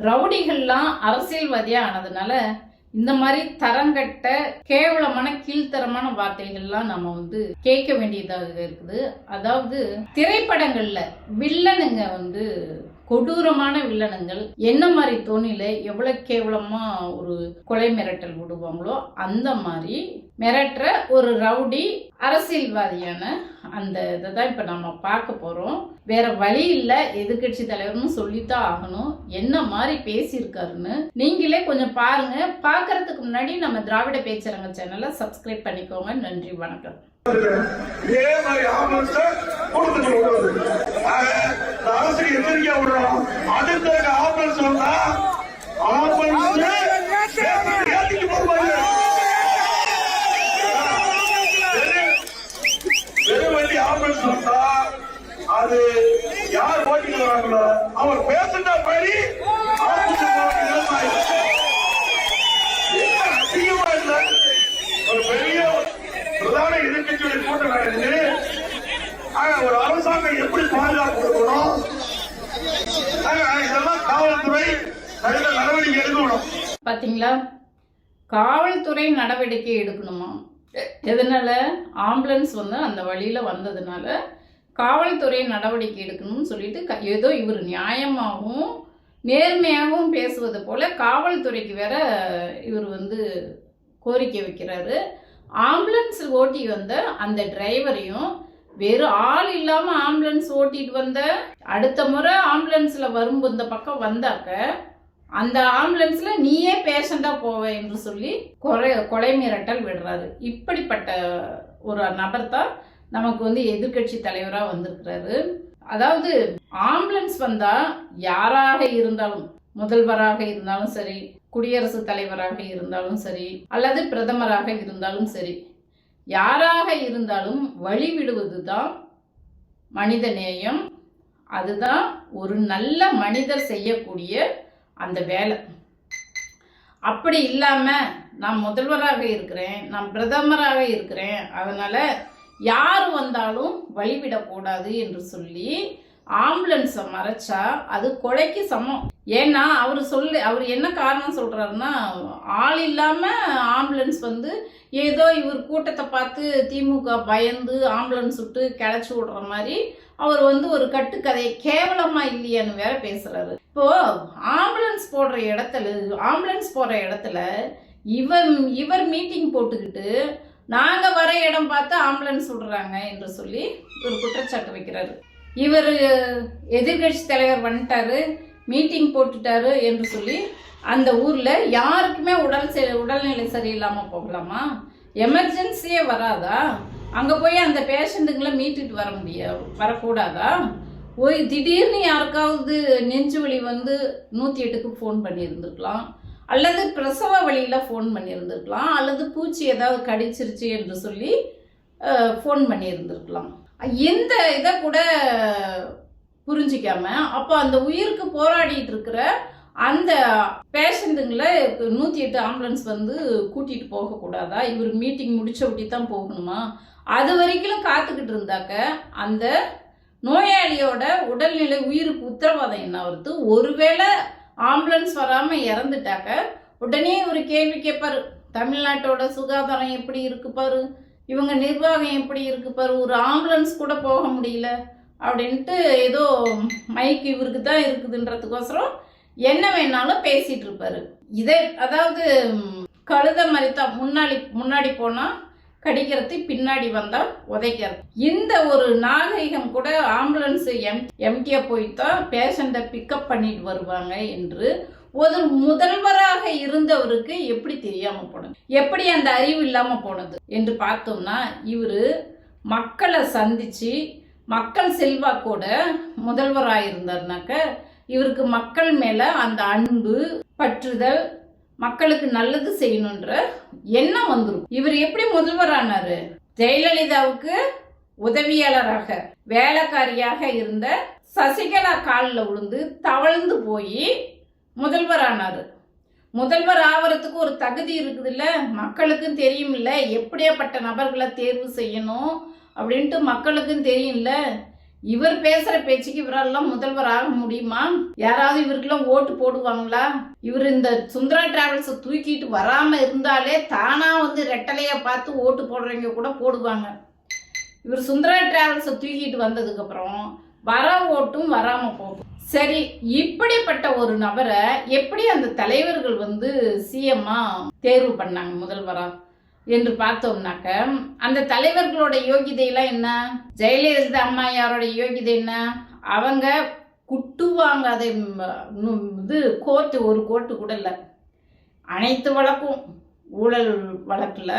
ரவுடிகள்லாம் அரசியல்வாதியா ஆனதுனால இந்த மாதிரி தரங்கட்ட கேவலமான கீழ்த்தரமான வார்த்தைகள்லாம் நம்ம கேட்க வேண்டியதாக இருக்குது. அதாவது திரைப்படங்கள்ல வில்லனுங்க கொடூரமான வில்லனுங்கள் என்ன மாதிரி தோணில எவ்வளவு கேவலமா ஒரு கொலை மிரட்டல் விடுவாங்களோ அந்த மாதிரி மிரட்டுற ஒரு ரவுடி அரசியல்வாதியான அந்த இதை தான் இப்ப நம்ம பார்க்க போறோம். வேற வழி இல்ல, எதிர்கட்சி தலைவர்னு சொல்லித்தான் ஆகணும். என்ன மாதிரி பேசியிருக்காருன்னு நீங்களே கொஞ்சம் பாருங்க. பாக்குறதுக்கு முன்னாடி நம்ம திராவிட பேச்சரங்க சேனலை சப்ஸ்கிரைப் பண்ணிக்கோங்க. நன்றி, வணக்கம். அது யார் போட்டிட்டு வராங்களோ அவர் பேசுனா படி அதிகமா இல்ல. ஒரு பெரிய பிரதான எதிர்கட்சியுடைய கூட்டம் நடக்குது. ஒரு அரசாங்கம் எப்படி பாதுகாப்பு கொடுக்கணும், இதெல்லாம் காவல்துறை நல்ல நடவடிக்கை எடுக்கணும். பாத்தீங்களா, காவல்துறை நடவடிக்கை எடுக்கணுமா? எதனால? ஆம்புலன்ஸ் அந்த வழியில வந்ததுனால காவல்துறை நடவடிக்கை எடுக்கணும்னு சொல்லிட்டு ஏதோ இவர் நியாயமாகவும் நேர்மையாகவும் பேசுவது போல காவல்துறைக்கு வேற இவர் கோரிக்கை வைக்கிறாரு. ஆம்புலன்ஸ் ஓட்டி வந்த அந்த டிரைவரையும் வேறு ஆள் இல்லாம ஆம்புலன்ஸ் ஓட்டிட்டு வந்த அடுத்த முறை ஆம்புலன்ஸ்ல வரும்போது இந்த பக்கம் வந்தாக்க அந்த ஆம்புலன்ஸ்ல நீயே பேஷண்டா போவ என்று சொல்லி கொலை மிரட்டல் விடுறாரு. இப்படிப்பட்ட ஒரு நபர் தான் நமக்கு எதிர்கட்சி தலைவரா வந்திருக்கிறாரு. அதாவது ஆம்புலன்ஸ் வந்தா யாராக இருந்தாலும், முதல்வராக இருந்தாலும் சரி, குடியரசுத் தலைவராக இருந்தாலும் சரி, அல்லது பிரதமராக இருந்தாலும் சரி, யாராக இருந்தாலும் வழிவிடுவது தான் மனித நேயம். அதுதான் ஒரு நல்ல மனிதர் செய்யக்கூடிய அந்த வேலை. அப்படி இல்லாம நான் முதல்வராக இருக்கிறேன், நான் பிரதமராக இருக்கிறேன், அதனால யார் வந்தாலும் வழிவிடக்கூடாது என்று சொல்லி ஆம்புலன்ஸை மறைச்சா அது கொலைக்கு சமம். ஏன்னா அவர் என்ன காரணம் சொல்றாருன்னா, ஆள் இல்லாம ஆம்புலன்ஸ் ஏதோ இவர் கூட்டத்தை பார்த்து திமுக பயந்து ஆம்புலன்ஸ் விட்டு கிளச்சி விடுற மாதிரி அவர் ஒரு கட்டுக்கதையை கேவலமா இல்லையான்னு வேற பேசுறாரு. இப்போ ஆம்புலன்ஸ் போற இடத்துல இவர் மீட்டிங் போட்டுக்கிட்டு நாங்க வர இடம் பார்த்து ஆம்புலன்ஸ் விடுறாங்க என்று சொல்லி ஒரு குற்றச்சாட்டு வைக்கிறாரு. இவர் எதிர்கட்சி தலைவர் வந்துட்டாரு, மீட்டிங் போட்டுட்டாரு என்று சொல்லி அந்த ஊர்ல யாருக்குமே உடல்நிலை சரியில்லாம போகலாமா? எமர்ஜென்சியே வராதா? அங்க போய் அந்த பேஷண்ட்டுங்களை மீட்டுட்டு வரக்கூடாதா? திடீர்னு யாருக்காவது நெஞ்சு வலி 108க்கு ஃபோன் பண்ணியிருந்துருக்கலாம், அல்லது பிரசவ வழியில் ஃபோன் பண்ணியிருந்துருக்கலாம், அல்லது பூச்சி ஏதாவது கடிச்சிருச்சு என்று சொல்லி ஃபோன் பண்ணியிருந்துருக்கலாம். இந்த இதை கூட புரிஞ்சிக்காம அப்போ அந்த உயிருக்கு போராடிட்டு இருக்கிற அந்த பேஷண்ட்டுங்களை 108 ஆம்புலன்ஸ் கூட்டிகிட்டு போகக்கூடாதா? இவர் மீட்டிங் முடிச்ச விட்டி தான் போகணுமா? அது வரைக்கும் காத்துக்கிட்டு இருந்தாக்க அந்த நோயாளியோட உடல்நிலை உயிருக்கு உத்தரவாதம் என்ன வருது? ஒருவேளை ஆம்புலன்ஸ் வராமல் இறந்துட்டாக்க உடனே ஒரு கேள்வி கேட்பாரு, தமிழ்நாட்டோட சுகாதாரம் எப்படி இருக்கு பாரு, இவங்க நிர்வாகம் எப்படி இருக்கு பாரு, ஒரு ஆம்புலன்ஸ் கூட போக முடியல அப்படின்ட்டு ஏதோ மைக் இவருக்கு தான் இருக்குதுன்றதுக்கோசரம் என்ன வேணாலும் பேசிட்டு இருப்பாரு. அதாவது கழுத மாதிரி தான், முன்னாடி போனா கடிக்கிறது, பின்னாடி வந்தா உதைக்கிறது. இந்த ஒரு நாகரிகம் கூட ஆம்புலன்ஸ் எம்டியா போய்தான் பேஷண்ட்டை பிக்கப் பண்ணிட்டு வருவாங்க என்று ஒரு முதல்வராக இருந்தவருக்கு எப்படி தெரியாம போனது, எப்படி அந்த அறிவு இல்லாம போனது என்று பார்த்தோம்னா, இவரு மக்களை சந்திச்சு மக்கள் செல்வாக்கோட முதல்வராக இருந்தாருனாக்க இவருக்கு மக்கள் மேல அந்த அன்பு, பற்றுதல், மக்களுக்கு நல்லது செய்யணுன்ற எண்ணம் வந்துடும். இவர் எப்படி முதல்வரானாரு? ஜெயலலிதாவுக்கு உதவியாளராக வேலைக்காரியாக இருந்த சசிகலா காலில் விழுந்து தவழ்ந்து போய் முதல்வரானாரு. முதல்வர் ஆவறதுக்கு ஒரு தகுதி இருக்குது இல்ல, மக்களுக்கும் தெரியும் இல்ல எப்படியாப்பட்ட நபர்களை தேர்வு செய்யணும் அப்படின்ட்டு மக்களுக்கும் தெரியும்ல. இவர் பேசுற பேச்சுக்கு இவரெல்லாம் முதல்வர் ஆக முடியுமா? யாராவது இவருக்கெல்லாம் ஓட்டு போடுவாங்களா? இவர் இந்த சுந்தரா டிராவல்ஸை தூக்கிட்டு வராம இருந்தாலே தானா வந்து ரெட்டலைய பார்த்து ஓட்டு போடுறவங்க கூட போடுவாங்க. இவர் சுந்தரா டிராவல்ஸை தூக்கிட்டு வந்ததுக்கு அப்புறம் வர ஓட்டும் வராம போகும். சரி, இப்படிப்பட்ட ஒரு நபரை எப்படி அந்த தலைவர்கள் வந்து சிஎம்மா தேர்வு பண்ணாங்க முதல்வரா என்று பார்த்தோம்னாக்க, அந்த தலைவர்களோட யோகிதையெல்லாம் என்ன? ஜெயலலிதா அம்மையாரோட யோகிதை என்ன? அவங்க குட்டுவாங்க. அதை இது கோர்ட்டு, ஒரு கோர்ட்டு கூட இல்லை, அனைத்து வழக்கும் ஊழல் வழக்கில்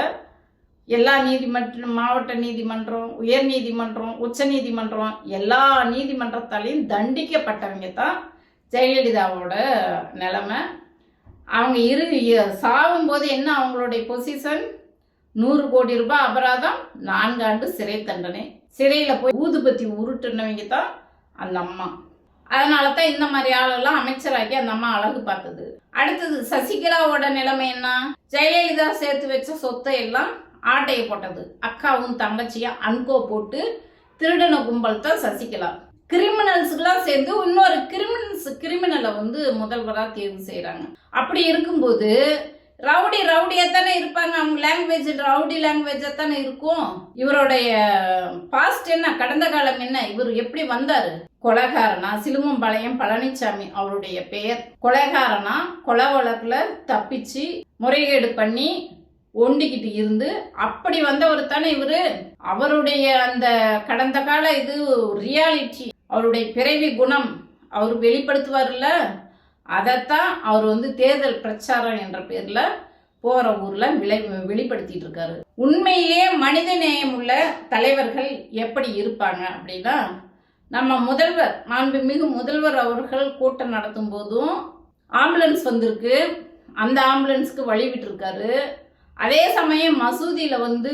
எல்லா நீதிமன்றம், மாவட்ட நீதிமன்றம், உயர் நீதிமன்றம், உச்ச நீதிமன்றம், எல்லா நீதிமன்றத்தாலையும் தண்டிக்கப்பட்டவங்க தான் ஜெயலலிதாவோட நிலைமை. அவங்க சாகும்போது என்ன அவங்களுடைய பொசிஷன்? 100 கோடி ரூபாய் அபராதம், 4 ஆண்டு சிறை தண்டனை. சிறையில் போய் ஊதுபத்தி உருட்டுனவங்க தான் அந்த அம்மா. அதனால தான் இந்த மாதிரி ஆளெல்லாம் அமைச்சராக்கி அந்த அம்மா அழகு பார்த்தது. அடுத்தது சசிகலாவோட நிலைமை என்ன? ஜெயலலிதா சேர்த்து வச்ச சொத்தை எல்லாம் ஆட்டையை போட்டது. அக்காவும் தங்கச்சியும் அன்கோ போட்டு திருடன கும்பல் தான் சசிகலா. கிரிமினல்ஸ்லாம் சேர்ந்து இன்னொரு கிரிமினலை வந்து முதல்வராக தேர்வு செய்கிறாங்க. அப்படி இருக்கும்போது ரவுடியாக தானே இருப்பாங்க. அவங்க லாங்குவேஜ் ரவுடி லாங்குவேஜாக தானே இருக்கும். இவருடைய பாஸ்ட் என்ன, கடந்த காலம் என்ன, இவர் எப்படி வந்தார்? கொலைகாரனா? சிலுவம்பாளையம் பழனிசாமி அவருடைய பெயர். கொலைகாரனா? கொலை வழக்கில் தப்பிச்சு முறைகேடு பண்ணி ஒண்டிக்கிட்டு இருந்து அப்படி வந்தவர் தானே இவரு. அவருடைய அந்த கடந்த கால இது ரியாலிட்டி, அவருடைய பிறவி குணம் அவர் வெளிப்படுத்துவார்ல, அதைத்தான் அவர் வந்து தேர்தல் பிரச்சாரம் என்ற பேர்ல போற ஊர்ல வெளிப்படுத்திட்டு இருக்காரு. உண்மையிலேயே மனித நேயம் உள்ள தலைவர்கள் எப்படி இருப்பாங்க அப்படின்னா, நம்ம முதல்வர், மாண்புமிகு முதல்வர் அவர்கள் கூட்டம் நடத்தும் போதும் ஆம்புலன்ஸ் வந்திருக்கு, அந்த ஆம்புலன்ஸ்க்கு வழி விட்டுருக்காரு. அதே சமயம் மசூதியில வந்து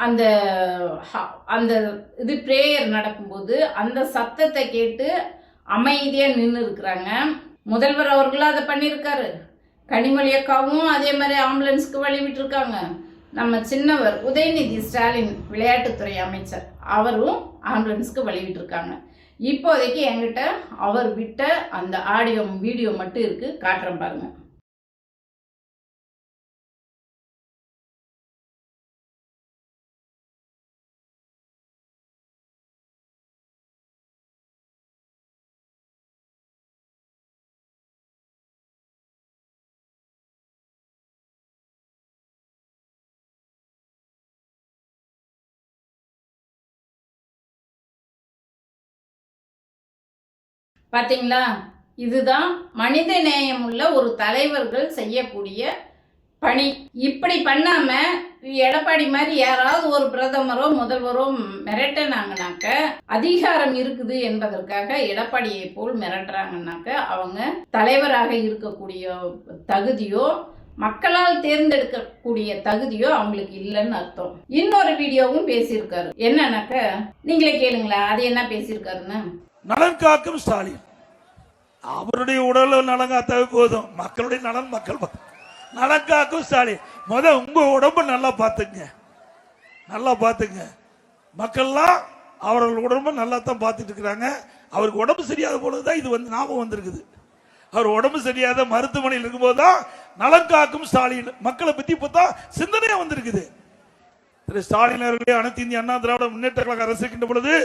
அந்த அந்த இது பிரேயர் நடக்கும்போது அந்த சத்தத்தை கேட்டு அமைதியா நின்று இருக்கிறாங்க. முதல்வர் அவர்களும் அதை பண்ணியிருக்காரு. கனிமொழி அக்காவும் அதே மாதிரி ஆம்புலன்ஸ்க்கு வழி விட்டுருக்காங்க. நம்ம சின்னவர் உதயநிதி ஸ்டாலின் விளையாட்டுத்துறை அமைச்சர், அவரும் ஆம்புலன்ஸ்க்கு வழி விட்டுருக்காங்க. இப்போதைக்கு என்கிட்ட அவர் விட்ட அந்த ஆடியோ வீடியோ மட்டும் இருக்கு, காட்டுறேன் பாருங்க. பார்த்தீங்களா? இதுதான் மனித நேயம் உள்ள ஒரு தலைவர்கள் செய்யக்கூடிய பணி. இப்படி பண்ணாம எடப்பாடி மாதிரி யாராவது ஒரு பிரதமரோ முதல்வரோ மிரட்டினாங்கனாக்க, அதிகாரம் இருக்குது என்பதற்காக எடப்பாடியை போல் மிரட்டுறாங்கனாக்க, அவங்க தலைவராக இருக்கக்கூடிய தகுதியோ மக்களால் தேர்ந்தெடுக்கக்கூடிய தகுதியோ அவங்களுக்கு இல்லைன்னு அர்த்தம். இன்னொரு வீடியோவும் பேசியிருக்காரு. என்னன்னாக்க நீங்களே கேளுங்களா, அது என்ன பேசியிருக்காருன்னு. நலன் காக்கும் ஸ்டாலின், அவருடைய உடல் நலன் காத்தாவே போதும், மக்களுடைய நலன் மக்கள் நலன் காக்கும் ஸ்டாலின். உங்க உடம்பு நல்லா பாத்துங்க, நல்லா பாத்துங்க. மக்கள்லாம் அவர்கள் உடம்பு நல்லா தான் பார்த்துட்டு இருக்கிறாங்க. அவருக்கு உடம்பு சரியாத போலதான் இது வந்து ஞாபகம் வந்திருக்குது. அவர் உடம்பு சரியாத மருத்துவமனையில் இருக்கும்போது தான் நலன் காக்கும் ஸ்டாலின் மக்களை பத்தி இப்பதான் சிந்தனையா வந்திருக்குது. திரு ஸ்டாலின் அவர்களே அனைத்து இந்திய அண்ணா திராவிட முன்னேற்ற கழக அரசு இருக்கின்ற பொழுது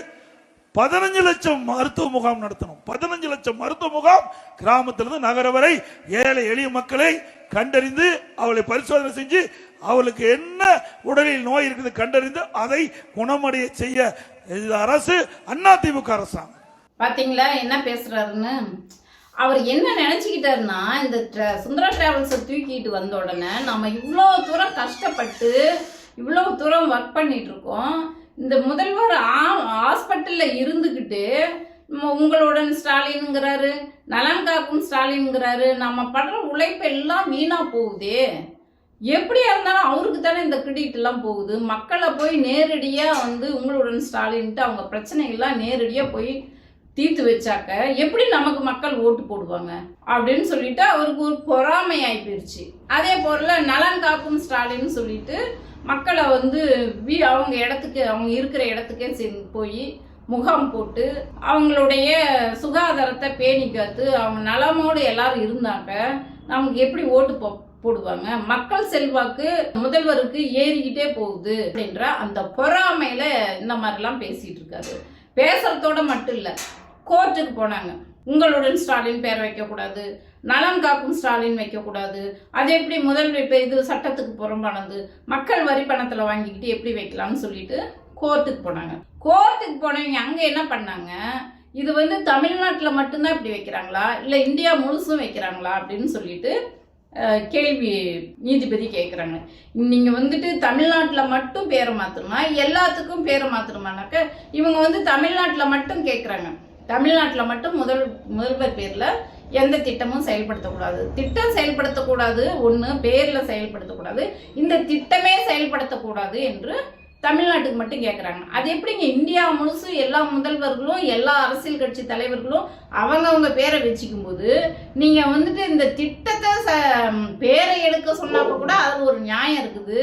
15 லட்சம் மருத்துவ முகாம் நடத்தணும். 15 லட்சம் மருத்துவ முகாம் கிராமத்திலிருந்து நகர வரை ஏழை எளிய மக்களை கண்டறிந்து அவளை பரிசோதனை செஞ்சு அவளுக்கு என்ன உடலில் நோய் இருக்குது கண்டறிந்து அதை குணமடைய செய்ய அரசு அதிமுக அரசாங்கம். பாத்தீங்களா என்ன பேசுறாருன்னு? அவர் என்ன நினைச்சுக்கிட்டாருன்னா, இந்த சுந்தரா டிராவல்ஸை தூக்கிட்டு வந்த உடனே நம்ம இவ்வளோ தூரம் கஷ்டப்பட்டு இவ்வளோ தூரம் ஒர்க் பண்ணிட்டு இருக்கோம், இந்த முதல்வர் ஹாஸ்பிட்டல்ல இருந்துகிட்டு உங்களுடன் ஸ்டாலின்ங்கிறாரு, நலன் காக்கும் ஸ்டாலின்ங்கிறாரு. நம்ம படுற உழைப்பு எல்லாம் வீணா போகுது. எப்படியா இருந்தாலும் அவருக்கு தானே இந்த கிரெடிட் எல்லாம் போகுது. மக்களை போய் நேரடியா வந்து உங்களுடன் ஸ்டாலின்ட்டு அவங்க பிரச்சனைகள்லாம் நேரடியா போய் தீர்த்து வச்சாக்க எப்படி நமக்கு மக்கள் ஓட்டு போடுவாங்க அப்படின்னு சொல்லிட்டு அவருக்கு ஒரு பொறாமை ஆகி போயிடுச்சு. அதே போல நலன் காக்கும் ஸ்டாலின் சொல்லிட்டு மக்களை வந்து அவங்க இடத்துக்கு, அவங்க இருக்கிற இடத்துக்கே போய் முகாம் போட்டு அவங்களுடைய சுகாதாரத்தை பேணி காத்து அவங்க நலமோடு எல்லாரும் இருந்தாங்க நமக்கு எப்படி ஓட்டு போடுவாங்க? மக்கள் செல்வாக்கு முதல்வருக்கு ஏறிக்கிட்டே போகுது அப்படின்ற அந்த பொறாமையில இந்த மாதிரிலாம் பேசிட்டு இருக்காரு. பேசுறதோட மட்டும் இல்ல, கோர்ட்டுக்கு போனாங்க. உங்களுடன் ஸ்டாலின் பேர் வைக்கக்கூடாது, நலன் காக்கும் ஸ்டாலின் வைக்கக்கூடாது, அது எப்படி முதல்வர் இது சட்டத்துக்கு புறம்பானது, மக்கள் வரி பணத்துல வாங்கிக்கிட்டு எப்படி வைக்கலாம்னு சொல்லிட்டு கோர்ட்டுக்கு போனாங்க. கோர்ட்டுக்கு போனவங்க அங்க என்ன பண்ணாங்க, இது தமிழ்நாட்டில் மட்டும்தான் இப்படி வைக்கிறாங்களா இல்லை இந்தியா முழுசும் வைக்கிறாங்களா அப்படின்னு சொல்லிட்டு கேள்வி நீதிபதி கேட்குறாங்க. நீங்கள் தமிழ்நாட்டில் மட்டும் பேரை மாற்றணுமா, எல்லாத்துக்கும் பேரை மாற்றணுமானாக்க இவங்க தமிழ்நாட்டில் மட்டும் கேட்குறாங்க. தமிழ்நாட்டில் மட்டும் முதல்வர் பேரில் எந்த திட்டமும் செயல்படுத்தக்கூடாது, திட்டம் செயல்படுத்தக்கூடாது, ஒன்று பேரில் செயல்படுத்தக்கூடாது, இந்த திட்டமே செயல்படுத்தக்கூடாது என்று தமிழ்நாட்டுக்கு மட்டும் கேட்குறாங்க. அது எப்படிங்க இந்தியா முழுசு எல்லா முதல்வர்களும் எல்லா அரசியல் கட்சி தலைவர்களும் அவங்கவுங்க பேரை வச்சுக்கும் போது நீங்கள் இந்த திட்டத்தை பேரை எடுக்க சொன்னாப்ப கூட அது ஒரு நியாயம் இருக்குது.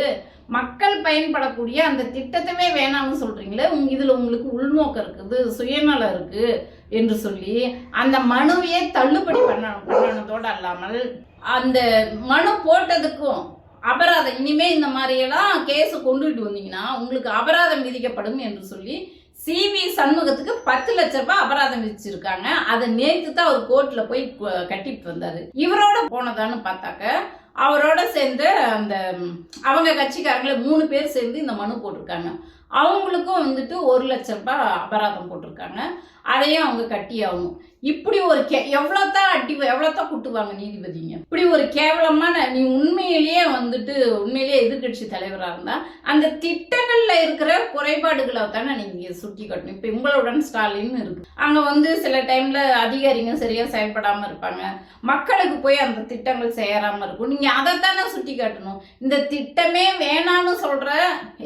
மக்கள் பயன்படக்கூடிய அந்த திட்டத்தவே வேணாம்னு சொல்றீங்களே, இதில் உங்களுக்கு உள்நோக்கம் இருக்குது, சுயநலம் இருக்கு என்று சொல்லி அந்த மனுவையே தள்ளுபடி பண்ணனதோடு அல்லாமல் அந்த மனு போட்டதுக்கும் அபராதம், இனிமே இந்த மாதிரியெல்லாம் கேஸை கொண்டுகிட்டு வந்தீங்கன்னா உங்களுக்கு அபராதம் விதிக்கப்படும் என்று சொல்லி CV சண்முகத்துக்கு 10 லட்ச ரூபாய் அபராதம் விதிச்சிருக்காங்க. அதை நேற்று தான் அவர் கோர்ட்ல போய் கட்டிட்டு வந்தாரு. இவரோட போனதான்னு பார்த்தாக்க அவரோட சேர்ந்து அந்த அவங்க கட்சிக்காரங்களே 3 பேர் சேர்ந்து இந்த மனு போட்டிருக்காங்க. அவங்களுக்கும் 1 லட்ச ரூபாய் அபராதம் போட்டிருக்காங்க. அதையும் அவங்க கட்டி ஆகணும். இப்படி ஒரு எவ்வளோத்தான் குட்டுவாங்க நீதிபதிங்க. இப்படி ஒரு கேவலமான, நீ உண்மையிலேயே உண்மையிலேயே எதிர்கட்சி தலைவராக இருந்தால் அந்த திட்டங்கள்ல இருக்கிற குறைபாடுகளை தானே நீங்க சுட்டி காட்டணும். இப்போ உங்களுடன் ஸ்டாலின் இருக்கு, அங்க சில டைம்ல அதிகாரிங்க சரியா செயல்படாம இருப்பாங்க, மக்களுக்கு போய் அந்த திட்டங்கள் செய்யறாம இருக்கும். நீங்க அதைத்தானே சுட்டி காட்டணும். இந்த திட்டமே வேணான்னு சொல்ற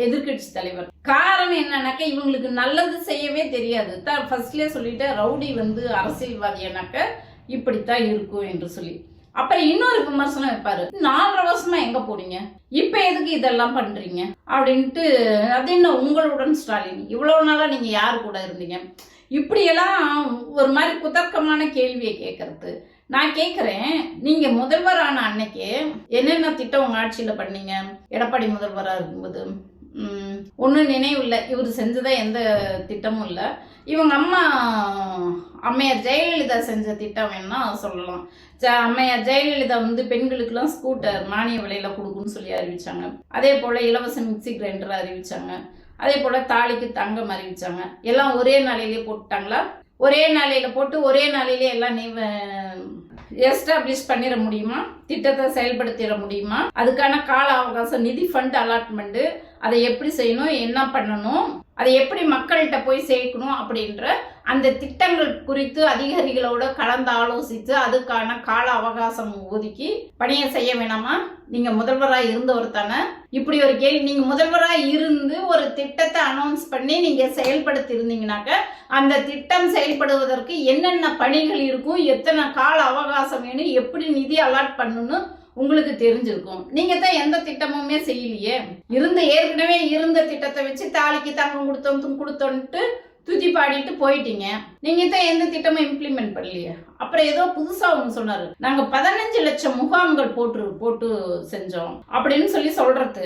எதிர்கட்சி தலைவர். காரணம் என்னன்னாக்க இவங்களுக்கு நல்லது செய்யவே தெரியாது. ஃபர்ஸ்ட்லேயே சொல்லிட்டு ரவுடி அரசியல்வாதியானாக்க இப்படித்தான் இருக்கும் என்று சொல்லி அப்புறம் இன்னொரு விமர்சனம் வைப்பாரு, 4.5 வருஷமா எங்க போனீங்க, இப்ப எதுக்கு இதெல்லாம் பண்றீங்க அப்படின்ட்டு. அது என்ன உங்களுடன் ஸ்டாலின், இவ்வளவு நாளா நீங்க யாரு கூட இருந்தீங்க, இப்படியெல்லாம் ஒரு மாதிரி குதர்க்கமான கேள்வியை கேட்கறது. நான் கேட்குறேன், நீங்க முதல்வரான அன்னைக்கு என்னென்ன திட்டம் உங்க ஆட்சியில பண்ணீங்க? எடப்பாடி முதல்வராக இருக்கும்போது ஒன்றும் நினைவு இல்லை, இவர் செஞ்சதா எந்த திட்டமும் இல்லை. இவங்க அம்மையார் ஜெயலலிதா செஞ்ச திட்டம் வேணா சொல்லலாம். அம்மையார் ஜெயலலிதா பெண்களுக்கெல்லாம் ஸ்கூட்டர் மானிய விலையில கொடுக்குன்னு சொல்லி அறிவிச்சாங்க. அதே போல இலவச மிக்சி கிரைண்டர் அறிவிச்சாங்க. அதே போல தாலிக்கு தங்கம் அறிவிச்சாங்க. எல்லாம் ஒரே நாளையிலே போட்டுட்டாங்களா? ஒரே நாளையில போட்டு ஒரே நாளையிலே எல்லாம் எஸ்டாப்ளிஷ் பண்ணிட முடியுமா? திட்டத்தை செயல்படுத்திட முடியுமா? அதுக்கான கால அவகாசம், நிதி ஃபண்ட் அலாட்மெண்ட், அதை எப்படி செய்யணும், என்ன பண்ணணும், அதை எப்படி மக்கள்கிட்ட போய் சேர்க்கணும் அப்படின்ற அந்த திட்டங்கள் குறித்து அதிகாரிகளோட கலந்து ஆலோசித்து அதுக்கான கால அவகாசம் ஒதுக்கி பணியை செய்ய வேணாமா? நீங்க முதல்வராக இருந்தவர் தானே. இப்படி ஒரு கேள்வி, நீங்க முதல்வராக இருந்து ஒரு திட்டத்தை அனௌன்ஸ் பண்ணி நீங்க செயல்படுத்தி இருந்தீங்கன்னாக்க அந்த திட்டம் செயல்படுவதற்கு என்னென்ன பணிகள் இருக்கும், எத்தனை கால அவகாசம் வேணும், எப்படி நிதி அலாட் பண்ணணும் உங்களுக்கு தெரிஞ்சிருக்கும். நீங்க தான் எந்த திட்டமுமே செய்யலையே. ஏற்கனவே இருந்த திட்டத்தை வச்சு தாலிக்கு தங்கம் கொடுத்தோன்ட்டு துதி பாடிட்டு போயிட்டீங்க. நீங்க தான் எந்த திட்டமும் இம்ப்ளிமெண்ட் பண்ணலையே. அப்புறம் ஏதோ புதுசா ஒன்று சொன்னாரு, நாங்க 15 லட்சம் முகாம்கள் போட்டு செஞ்சோம் அப்படின்னு சொல்லி சொல்றது.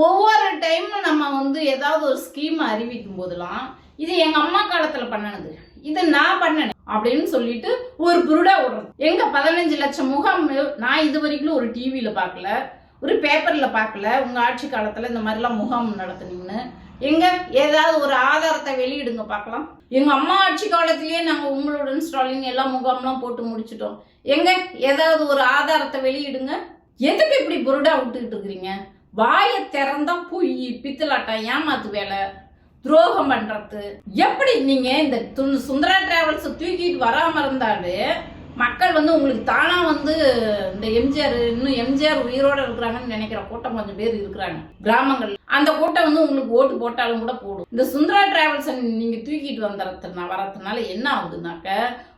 ஒவ்வொரு டைமும் நம்ம ஏதாவது ஒரு ஸ்கீம் அறிவிக்கும் போதெல்லாம் இது எங்க அம்மா காலத்துல பண்ணனது, இது நான் பண்ணேன் அப்படின்னு சொல்லிட்டு ஒரு புருடா விடுறது. எங்க 15 லட்சம் முகாம் நான் இது வரைக்கும் ஒரு டிவியில பார்க்கல, ஒரு பேப்பர்ல பார்க்கல. உங்க ஆட்சி காலத்துல இந்த மாதிரிலாம் முகாம் நடத்துனீங்கன்னு எங்க ஏதாவது ஒரு ஆதாரத்தை வெளியிடுங்க பார்க்கலாம். எங்க அம்மா ஆட்சி காலத்திலேயே நாங்க உங்களுடன் ஸ்டாலின் எல்லா முகாம்லாம் போட்டு முடிச்சிட்டோம், எங்க ஏதாவது ஒரு ஆதாரத்தை வெளியிடுங்க. எதுக்கு இப்படி புருடா விட்டுக்கிட்டு இருக்கிறீங்க? வாயை திறந்தா பொய், பித்தலாட்டம், ஏமாத்து வேலை, துரோகம் பண்றது. எப்படி நீங்க இந்த சுந்தரா டிராவல்ஸ் தூக்கிட்டு வராம இருந்தாலே மக்கள் உங்களுக்கு தானா இந்த எம்ஜிஆர் உயிரோட இருக்கிறாங்கன்னு நினைக்கிற கூட்டம் கொஞ்சம் பேர் இருக்கிறாங்க கிராமங்கள். அந்த கூட்டம் உங்களுக்கு ஓட்டு போட்டாலும் கூட போடும். இந்த சுந்தரா டிராவல்ஸ் நீங்க தூக்கிட்டு வரதுனால என்ன ஆகுதுனாக்க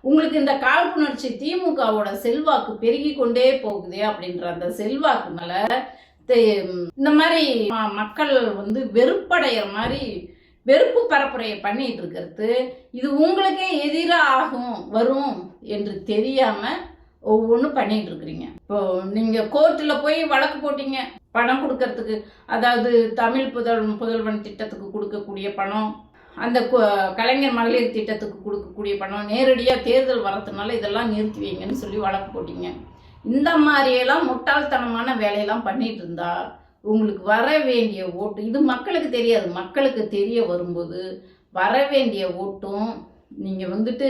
உங்களுக்கு இந்த காழ்ப்புணர்ச்சி திமுகவோட செல்வாக்கு பெருகி கொண்டே போகுது. அப்படின்ற அந்த செல்வாக்குனால இந்த மாதிரி மக்கள் வெறுப்படைகிற மாதிரி வெறுப்பு பரப்புரையை பண்ணிட்டு இருக்கிறது இது உங்களுக்கே எதிராக ஆகும் வரும் என்று தெரியாம ஒவ்வொன்றும் பண்ணிட்டு இருக்கிறீங்க. இப்போ நீங்க கோர்ட்டில் போய் வழக்கு போட்டீங்க பணம் கொடுக்கறதுக்கு, அதாவது தமிழ் புதல்வன் திட்டத்துக்கு கொடுக்கக்கூடிய பணம், அந்த கலைஞர் மகளிர் திட்டத்துக்கு கொடுக்கக்கூடிய பணம் நேரடியாக தேர்தல் வரதுனால இதெல்லாம் நிறுத்தி வைங்கன்னு சொல்லி வழக்கு போட்டீங்க. இந்த மாதிரியெல்லாம் முட்டாள்தனமான வேலையெல்லாம் பண்ணிட்டு இருந்தா உங்களுக்கு வர வேண்டிய ஓட்டு, இது மக்களுக்கு தெரியாது, மக்களுக்கு தெரிய வரும்போது வர வேண்டிய ஓட்டும் நீங்கள் வந்துட்டு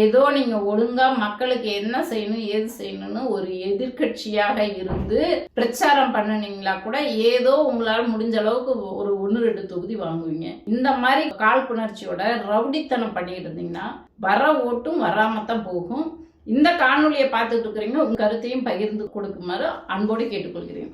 ஏதோ நீங்கள் ஒழுங்காக மக்களுக்கு என்ன செய்யணும் ஏது செய்யணும்னு ஒரு எதிர்கட்சியாக இருந்து பிரச்சாரம் பண்ணினீங்களா கூட ஏதோ உங்களால் முடிஞ்ச அளவுக்கு ஒரு 1-2 தொகுதி வாங்குவீங்க. இந்த மாதிரி காழ்ப்புணர்ச்சியோட ரவுடித்தனம் பண்ணிட்டு இருந்தீங்கன்னா வர ஓட்டும் வராமத்தான் போகும். இந்த காணொலியை பார்த்துட்டு இருக்கிறீங்க, உங்கள் கருத்தையும் பகிர்ந்து கொடுக்குமாறு அன்போடு கேட்டுக்கொள்கிறேன்.